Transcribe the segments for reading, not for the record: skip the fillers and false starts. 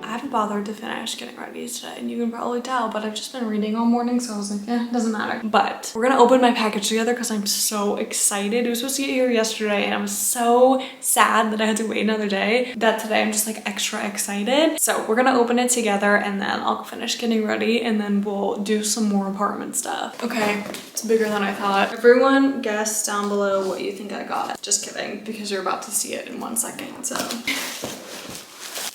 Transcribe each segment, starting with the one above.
I haven't bothered to finish getting ready today, and you can probably tell, but I've just been reading all morning, so I was like, it doesn't matter. But we're gonna open my package together because I'm so excited. It was supposed to get here yesterday, and I was so sad that I had to wait another day that today I'm just like extra excited. So we're gonna open it together, and then I'll finish getting ready, and then we'll do some more apartment stuff. Okay, it's bigger than I thought. Everyone guess down below what you think I got. Just kidding, because you're about to see it in 1 second, so.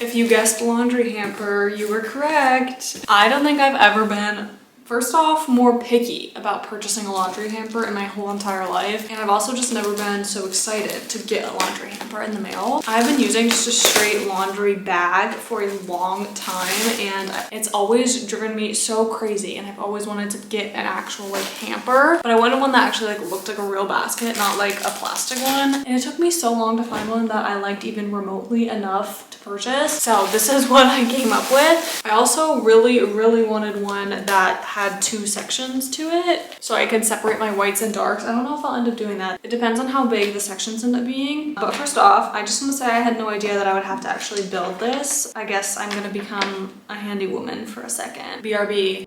If you guessed laundry hamper, you were correct. I don't think I've ever been, first off, more picky about purchasing a laundry hamper in my whole entire life. And I've also just never been so excited to get a laundry hamper in the mail. I've been using just a straight laundry bag for a long time, and it's always driven me so crazy, and I've always wanted to get an actual like hamper, but I wanted one that actually like looked like a real basket, not like a plastic one. And it took me so long to find one that I liked even remotely enough to purchase. So this is what I came up with. I also really wanted one that had 2 sections to it so I could separate my whites and darks. I don't know if I'll end up doing that. It depends on how big the sections end up being. But first off, I just want to say I had no idea that I would have to actually build this. I guess I'm gonna become a handy woman for a second. BRB.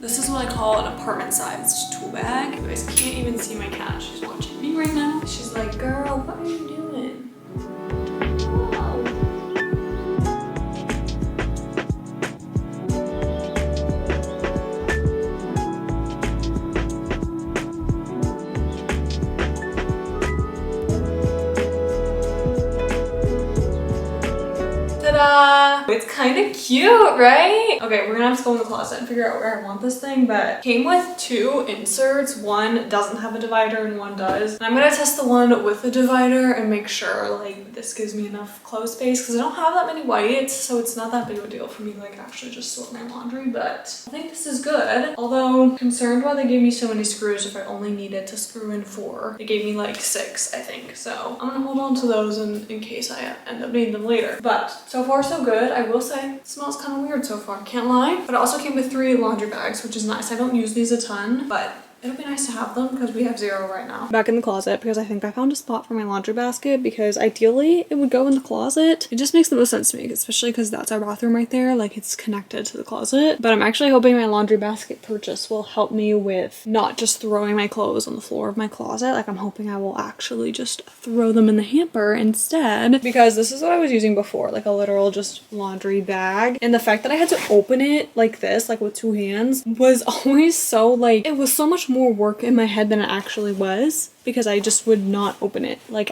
This is what I call an apartment-sized tool bag. You guys can't even see my cat. She's watching me right now. She's like, girl, what are you doing? Ta-da! It's kind of cute, right? Okay, we're gonna have to go in the closet and figure out where I want this thing, but came with 2 inserts. One doesn't have a divider and one does. And I'm gonna test the one with the divider and make sure like this gives me enough clothes space, because I don't have that many whites, so it's not that big of a deal for me to like actually just sort my laundry, but I think this is good. Although concerned why they gave me so many screws if I only needed to screw in 4. They gave me like 6, I think. So I'm gonna hold on to those in case I end up needing them later. But so far so good. I will say it smells kind of weird so far, can't lie. But it also came with 3 laundry bags, which is nice. I don't use these a ton, but it'll be nice to have them because we have 0 right now. Back in the closet because I think I found a spot for my laundry basket, because ideally it would go in the closet. It just makes the most sense to me, especially because that's our bathroom right there. Like it's connected to the closet. But I'm actually hoping my laundry basket purchase will help me with not just throwing my clothes on the floor of my closet. Like I'm hoping I will actually just throw them in the hamper instead, because this is what I was using before, like a literal just laundry bag. And the fact that I had to open it like this, like with 2 hands, was always so like, it was so much more work in my head than it actually was, because I just would not open it. Like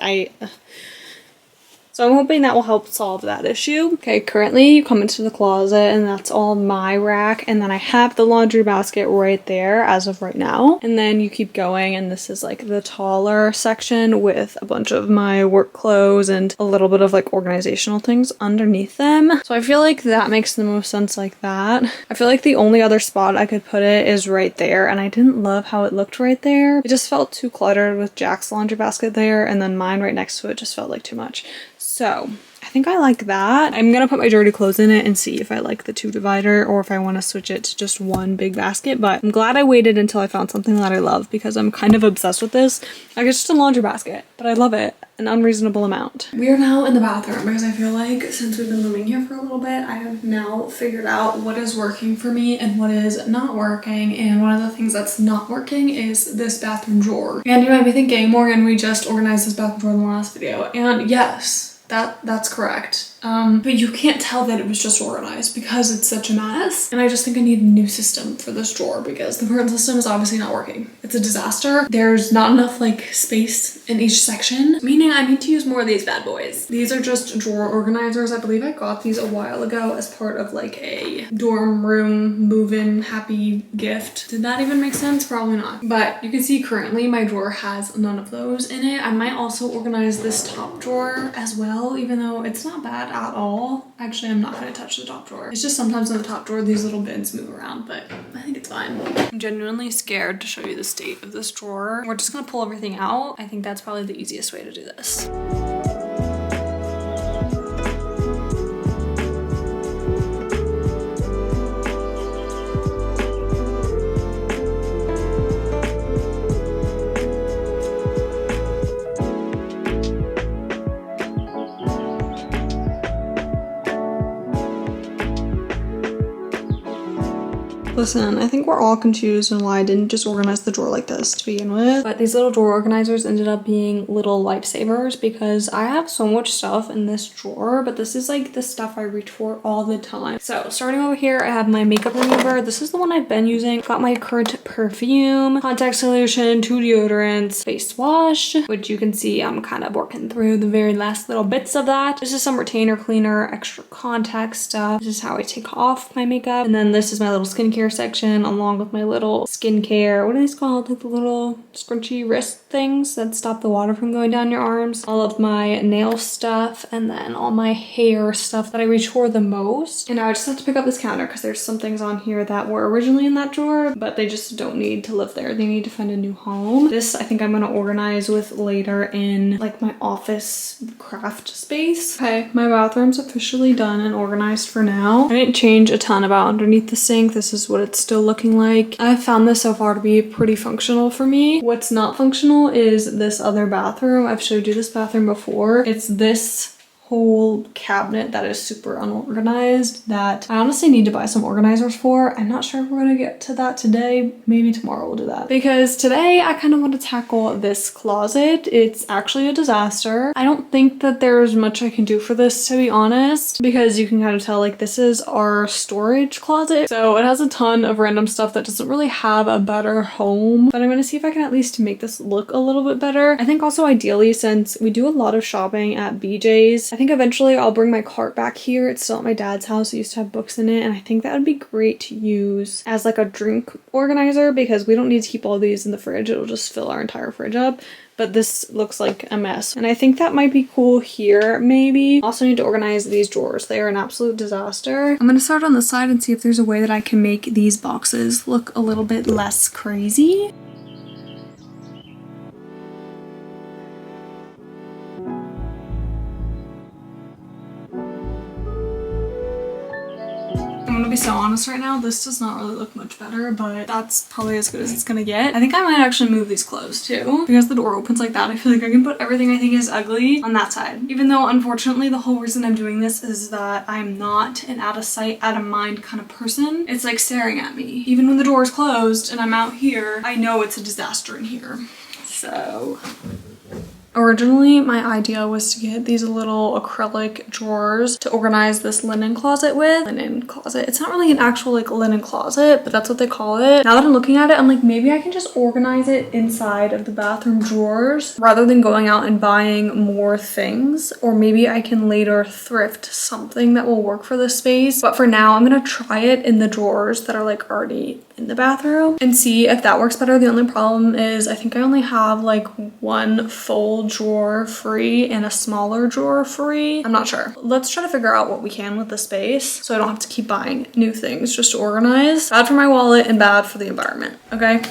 so I'm hoping that will help solve that issue. Okay, currently you come into the closet and that's all my rack, and then I have the laundry basket right there as of right now. And then you keep going and this is like the taller section with a bunch of my work clothes and a little bit of like organizational things underneath them. So I feel like that makes the most sense like that. I feel like the only other spot I could put it is right there, and I didn't love how it looked right there. It just felt too cluttered with Jack's laundry basket there, and then mine right next to it just felt like too much. So I think I like that. I'm gonna put my dirty clothes in it and see if I like the 2 divider or if I want to switch it to just 1 big basket. But I'm glad I waited until I found something that I love, because I'm kind of obsessed with this. Like it's just a laundry basket, but I love it an unreasonable amount. We are now in the bathroom because I feel like since we've been living here for a little bit, I have now figured out what is working for me and what is not working. And one of the things that's not working is this bathroom drawer. And you might be thinking, Morgan, we just organized this bathroom drawer in the last video. And yes, that's correct. But you can't tell that it was just organized because it's such a mess. And I just think I need a new system for this drawer, because the current system is obviously not working. It's a disaster. There's not enough like space in each section, meaning I need to use more of these bad boys. These are just drawer organizers. I believe I got these a while ago as part of like a dorm room move-in happy gift. Did that even make sense? Probably not. But you can see currently my drawer has none of those in it. I might also organize this top drawer as well, even though it's not bad at all. Actually, I'm not going to touch the top drawer. It's just sometimes in the top drawer these little bins move around, but I think it's fine. I'm genuinely scared to show you the state of this drawer. We're just going to pull everything out. I think that's probably the easiest way to do this. Listen, I think we're all confused on why I didn't just organize the drawer like this to begin with. But these little drawer organizers ended up being little lifesavers because I have so much stuff in this drawer, but this is like the stuff I reach for all the time. So starting over here, I have my makeup remover. This is the one I've been using. Got my current perfume, contact solution, 2 deodorants, face wash, which you can see I'm kind of working through the very last little bits of that. This is some retainer cleaner, extra contact stuff. This is how I take off my makeup. And then this is my little skincare section along with my little skincare, what are these called? Like the little scrunchy wrist things that stop the water from going down your arms. All of my nail stuff and then all my hair stuff that I reach for the most. And I just have to pick up this counter because there's some things on here that were originally in that drawer, but they just don't need to live there. They need to find a new home. This I think I'm gonna organize with later in like my office craft space. Okay, my bathroom's officially done and organized for now. I didn't change a ton about underneath the sink. This is what it's still looking like. I found this so far to be pretty functional for me. What's not functional is this other bathroom. I've showed you this bathroom before. It's this whole cabinet that is super unorganized that I honestly need to buy some organizers for. I'm not sure if we're gonna get to that today. Maybe tomorrow we'll do that. Because today I kind of want to tackle this closet. It's actually a disaster. I don't think that there's much I can do for this, to be honest, because you can kind of tell like this is our storage closet. So it has a ton of random stuff that doesn't really have a better home, but I'm gonna see if I can at least make this look a little bit better. I think also ideally, since we do a lot of shopping at BJ's, I think eventually I'll bring my cart back here. It's still at my dad's house. It used to have books in it, and I think that would be great to use as like a drink organizer because we don't need to keep all these in the fridge. It'll just fill our entire fridge up. But this looks like a mess. And I think that might be cool here, maybe. Also need to organize these drawers. They are an absolute disaster. I'm gonna start on the side and see if there's a way that I can make these boxes look a little bit less crazy. I'm gonna be so honest right now, this does not really look much better, but that's probably as good as it's gonna get. I think I might actually move these clothes too. Because the door opens like that, I feel like I can put everything I think is ugly on that side. Even though unfortunately the whole reason I'm doing this is that I'm not an out of sight, out of mind kind of person. It's like staring at me. Even when the door is closed and I'm out here, I know it's a disaster in here. So originally, my idea was to get these little acrylic drawers to organize this linen closet with. Linen closet. It's not really an actual like linen closet, but that's what they call it. Now that I'm looking at it, I'm like, maybe I can just organize it inside of the bathroom drawers rather than going out and buying more things. Or maybe I can later thrift something that will work for this space. But for now, I'm gonna try it in the drawers that are like already in the bathroom and see if that works better. The only problem is I think I only have like one full drawer free and a smaller drawer free. I'm not sure. Let's try to figure out what we can with the space so I don't have to keep buying new things just to organize. Bad for my wallet and bad for the environment, okay?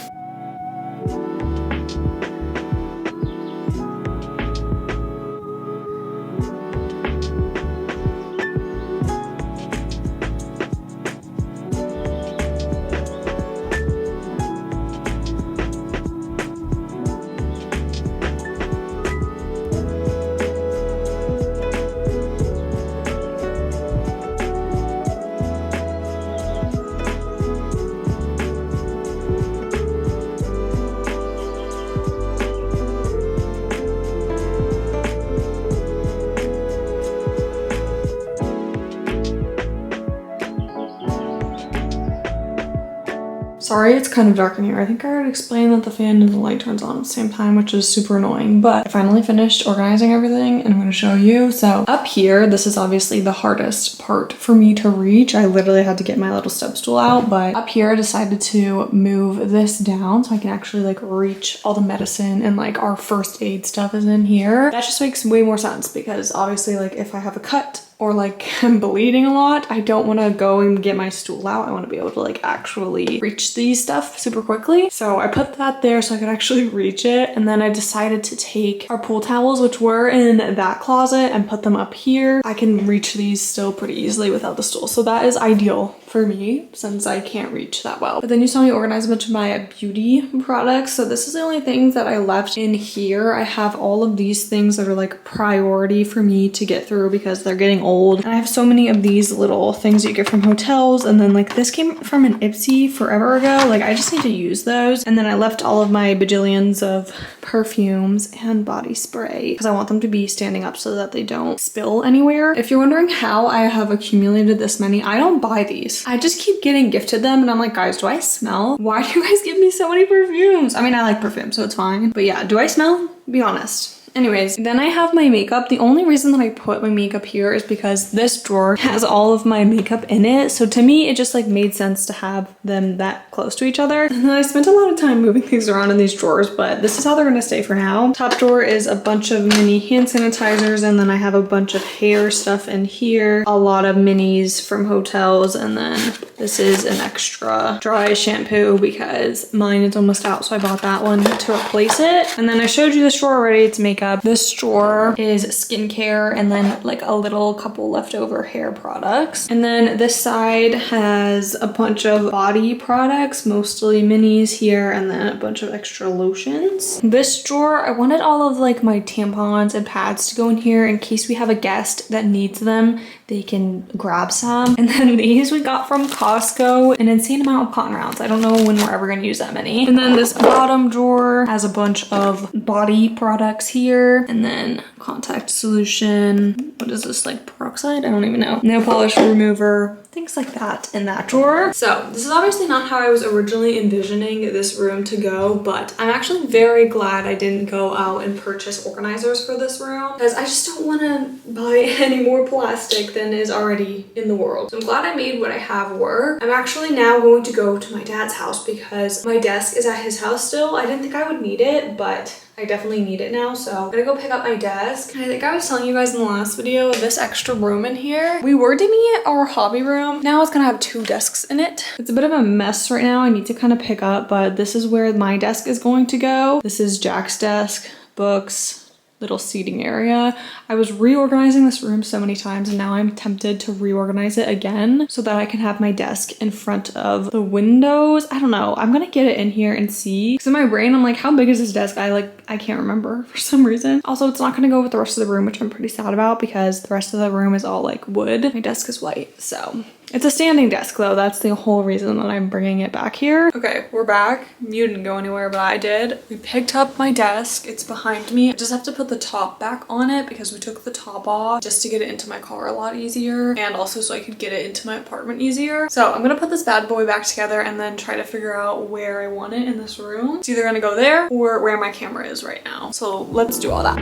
Sorry, it's kind of dark in here. I think I already explained that the fan and the light turns on at the same time, which is super annoying, but I finally finished organizing everything and I'm going to show you. So up here, this is obviously the hardest part for me to reach. I literally had to get my little step stool out, but up here I decided to move this down so I can actually like reach all the medicine and like our first aid stuff is in here. That just makes way more sense because obviously like if I have a cut or like I'm bleeding a lot, I don't want to go and get my stool out. I want to be able to like actually reach these stuff super quickly. So I put that there so I could actually reach it. And then I decided to take our pool towels, which were in that closet, and put them up here. I can reach these still pretty easily without the stool. So that is ideal for me since I can't reach that well. But then you saw me organize a bunch of my beauty products. So this is the only things that I left in here. I have all of these things that are like priority for me to get through because they're getting old. And I have so many of these little things that you get from hotels. And then like this came from an Ipsy forever ago. Like I just need to use those. And then I left all of my bajillions of perfumes and body spray because I want them to be standing up so that they don't spill anywhere. If you're wondering how I have accumulated this many, I don't buy these. I just keep getting gifted them and I'm like, guys, do I smell? Why do you guys give me so many perfumes? I mean, I like perfume, so it's fine. But yeah, do I smell? Be honest. Anyways, then I have my makeup. The only reason that I put my makeup here is because this drawer has all of my makeup in it. So to me, it just like made sense to have them that close to each other. And then I spent a lot of time moving things around in these drawers, but this is how they're gonna stay for now. Top drawer is a bunch of mini hand sanitizers, and then I have a bunch of hair stuff in here, a lot of minis from hotels, and then this is an extra dry shampoo because mine is almost out, so I bought that one to replace it. And then I showed you this drawer already. It's makeup. This drawer is skincare and then like a little couple leftover hair products. And then this side has a bunch of body products, mostly minis here, and then a bunch of extra lotions. This drawer, I wanted all of like my tampons and pads to go in here in case we have a guest that needs them. They can grab some. And then these we got from Costco, an insane amount of cotton rounds. I don't know when we're ever gonna use that many. And then this bottom drawer has a bunch of body products here. And then contact solution. What is this, like peroxide? I don't even know. Nail polish remover, things like that in that drawer. So this is obviously not how I was originally envisioning this room to go, but I'm actually very glad I didn't go out and purchase organizers for this room because I just don't want to buy any more plastic than is already in the world. So I'm glad I made what I have work. I'm actually now going to go to my dad's house because my desk is at his house still. I didn't think I would need it, but I definitely need it now, so I'm gonna go pick up my desk. And I think I was telling you guys in the last video, this extra room in here, we were deeming it our hobby room. Now it's gonna have 2 desks in it. It's a bit of a mess right now. I need to kind of pick up, but this is where my desk is going to go. This is Jack's desk, books, little seating area. I was reorganizing this room so many times and now I'm tempted to reorganize it again so that I can have my desk in front of the windows. I don't know. I'm gonna get it in here and see. Because in my brain, I'm like, how big is this desk? I can't remember for some reason. Also, it's not gonna go with the rest of the room, which I'm pretty sad about because the rest of the room is all like wood. My desk is white, so. It's a standing desk though. That's the whole reason that I'm bringing it back here. Okay, we're back. You didn't go anywhere, but I did. We picked up my desk. It's behind me. I just have to put the top back on it because we took the top off just to get it into my car a lot easier and also so I could get it into my apartment easier. So I'm gonna put this bad boy back together and then try to figure out where I want it in this room. It's either gonna go there or where my camera is right now. So let's do all that.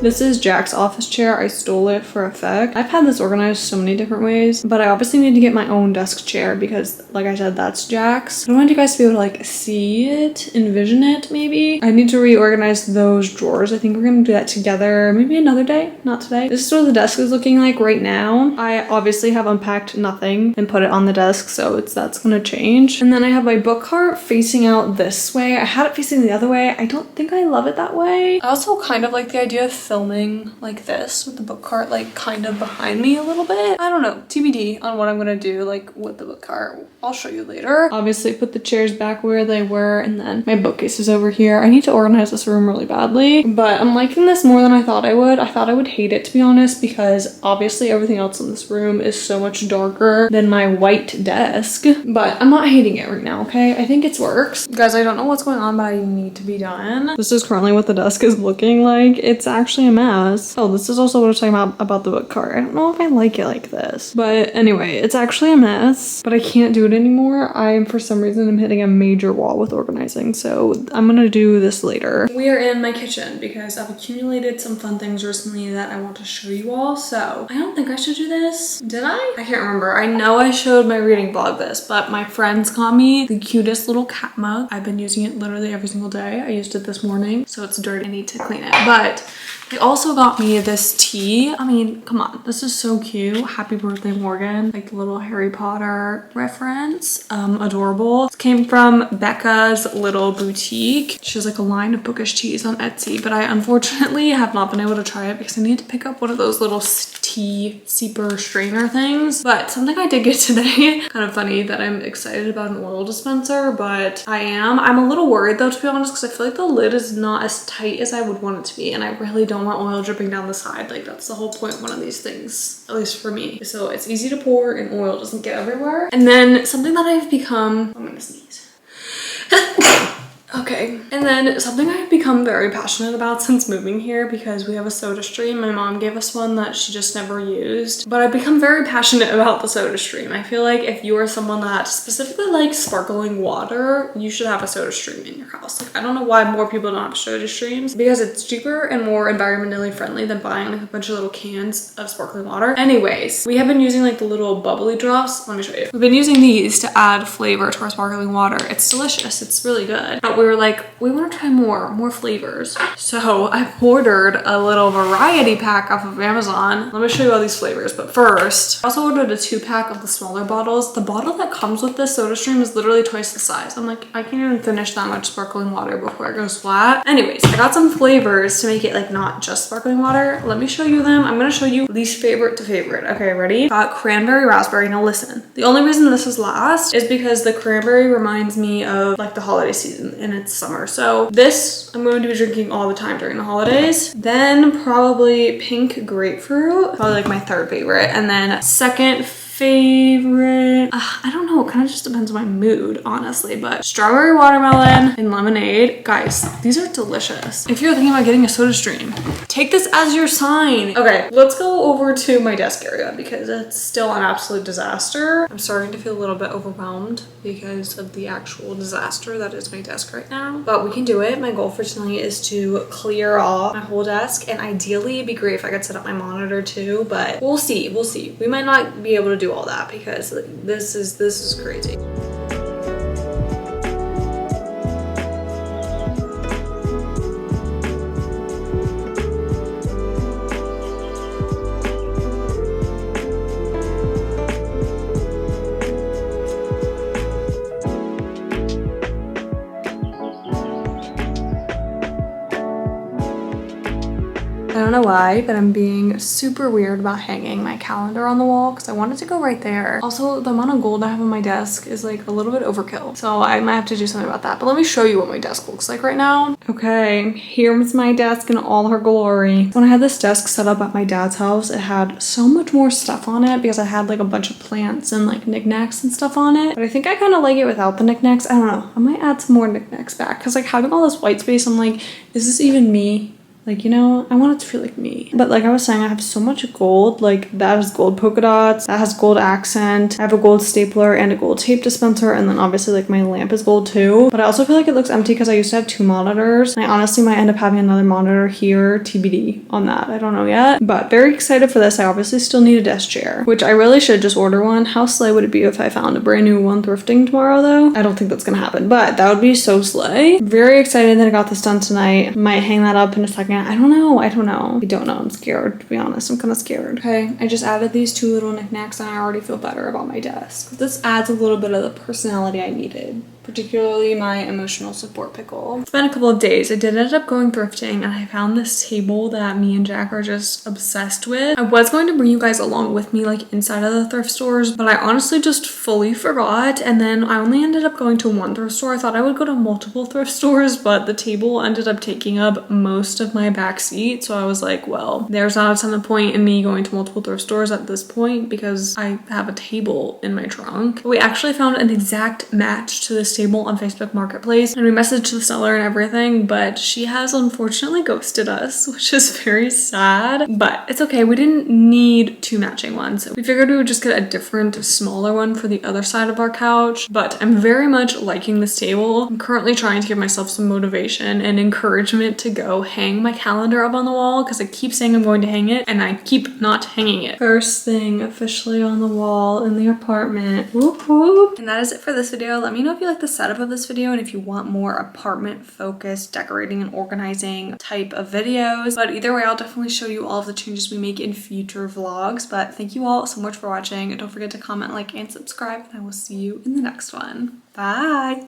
This is Jack's office chair. I stole it for effect. I've had this organized so many different ways, but I obviously need to get my own desk chair because, like I said, that's Jack's. I want you guys to be able to like see it, envision it maybe. I need to reorganize those drawers. I think we're gonna do that together maybe another day, not today. This is what the desk is looking like right now. I obviously have unpacked nothing and put it on the desk, so that's gonna change. And then I have my book cart facing out this way. I had it facing the other way. I don't think I love it that way. I also kind of like the idea of filming like this with the book cart like kind of behind me a little bit. I don't know, TBD on what I'm gonna do like with the book cart. I'll show you later. Obviously put the chairs back where they were, and then my bookcase is over here. I need to organize this room really badly, but I'm liking this more than I thought I would. I thought I would hate it, to be honest, because obviously everything else in this room is so much darker than my white desk, but I'm not hating it right now, okay? I think it works. Guys, I don't know what's going on, but I need to be done. This is currently what the desk is looking like. It's actually a mess. Oh, this is also what I was talking about the book cart. I don't know if I like it like this, but anyway, it's actually a mess, but I can't do it anymore. For some reason, I'm hitting a major wall with organizing, so I'm gonna do this later. We are in my kitchen because I've accumulated some fun things recently that I want to show you all, so I don't think I should do this. Did I? I can't remember. I know I showed my reading vlog this, but my friends got me the cutest little cat mug. I've been using it literally every single day. I used it this morning, so it's dirty. I need to clean it, but They also got me this tea. I mean, come on, this is so cute. Happy birthday, Morgan. Like the little Harry Potter reference. Adorable. This came from Becca's Little Boutique. She has like a line of bookish teas on Etsy, but I unfortunately have not been able to try it because I need to pick up one of those little tea steeper strainer things. But something I did get today, kind of funny that I'm excited about an oil dispenser, but I'm a little worried though, to be honest, because I feel like the lid is not as tight as I would want it to be, and I really don't want oil dripping down the side. Like that's the whole point of one of these things, at least for me. So it's easy to pour and oil doesn't get everywhere. And then something that I've become, I'm gonna sneeze. Okay, and then something I've become very passionate about since moving here, because we have a soda stream. My mom gave us one that she just never used, but I've become very passionate about the soda stream. I feel like if you are someone that specifically likes sparkling water, you should have a soda stream in your house. Like I don't know why more people don't have soda streams, because it's cheaper and more environmentally friendly than buying like a bunch of little cans of sparkling water. Anyways, we have been using like the little bubbly drops. Let me show you. We've been using these to add flavor to our sparkling water. It's delicious. It's really good. But we were like, we want to try more flavors. So I ordered a little variety pack off of Amazon. Let me show you all these flavors. But first, I also ordered a 2-pack of the smaller bottles. The bottle that comes with this soda stream is literally twice the size. I'm like, I can't even finish that much sparkling water before it goes flat. Anyways, I got some flavors to make it like not just sparkling water. Let me show you them. I'm gonna show you least favorite to favorite. Okay, ready? Got cranberry raspberry. Now listen, the only reason this is last is because the cranberry reminds me of like the holiday season and it's summer. So this I'm going to be drinking all the time during the holidays. Then probably pink grapefruit, probably like my third favorite. And then second favorite, I don't know, it kind of just depends on my mood, honestly, but strawberry watermelon and lemonade. Guys, these are delicious. If you're thinking about getting a soda stream, take this as your sign. Okay, let's go over to my desk area because it's still an absolute disaster. I'm starting to feel a little bit overwhelmed because of the actual disaster that is my desk right now, but we can do it. My goal for tonight is to clear off my whole desk, and ideally it'd be great if I could set up my monitor too, but we'll see. We might not be able to do all that because this is crazy. I don't know why, but I'm being super weird about hanging my calendar on the wall because I want it to go right there. Also, the amount of gold I have on my desk is like a little bit overkill, so I might have to do something about that. But let me show you what my desk looks like right now. Okay, here's my desk in all her glory. When I had this desk set up at my dad's house, it had so much more stuff on it because I had like a bunch of plants and like knickknacks and stuff on it. But I think I kind of like it without the knickknacks. I don't know. I might add some more knickknacks back because like having all this white space, I'm like, is this even me? Like, you know, I want it to feel like me. But like I was saying, I have so much gold. Like that has gold polka dots, that has gold accent. I have a gold stapler and a gold tape dispenser. And then obviously like my lamp is gold too. But I also feel like it looks empty because I used to have 2 monitors. And I honestly might end up having another monitor here, TBD on that. I don't know yet. But very excited for this. I obviously still need a desk chair, which I really should just order one. How slay would it be if I found a brand new one thrifting tomorrow though? I don't think that's gonna happen, but that would be so slay. Very excited that I got this done tonight. Might hang that up in a second. I don't know. I don't know. I'm scared, to be honest. I'm kind of scared. Okay, I just added these 2 little knickknacks and I already feel better about my desk. This adds a little bit of the personality I needed, particularly my emotional support pickle. It's been a couple of days. I did end up going thrifting and I found this table that me and Jack are just obsessed with. I was going to bring you guys along with me like inside of the thrift stores, but I honestly just fully forgot, and then I only ended up going to 1 thrift store. I thought I would go to multiple thrift stores, but the table ended up taking up most of my back seat, so I was like, well, there's not a ton of point in me going to multiple thrift stores at this point because I have a table in my trunk. We actually found an exact match to this table on Facebook Marketplace and we messaged the seller and everything, but she has unfortunately ghosted us, which is very sad, but it's okay. We didn't need 2 matching ones. We figured we would just get a different, smaller one for the other side of our couch, but I'm very much liking this table. I'm currently trying to give myself some motivation and encouragement to go hang my calendar up on the wall because I keep saying I'm going to hang it and I keep not hanging it. First thing officially on the wall in the apartment. Whoop whoop. And that is it for this video. Let me know if you liked the setup of this video and if you want more apartment focused decorating and organizing type of videos. But either way, I'll definitely show you all of the changes we make in future vlogs. But thank you all so much for watching. Don't forget to comment, like, and subscribe, and I will see you in the next one. Bye!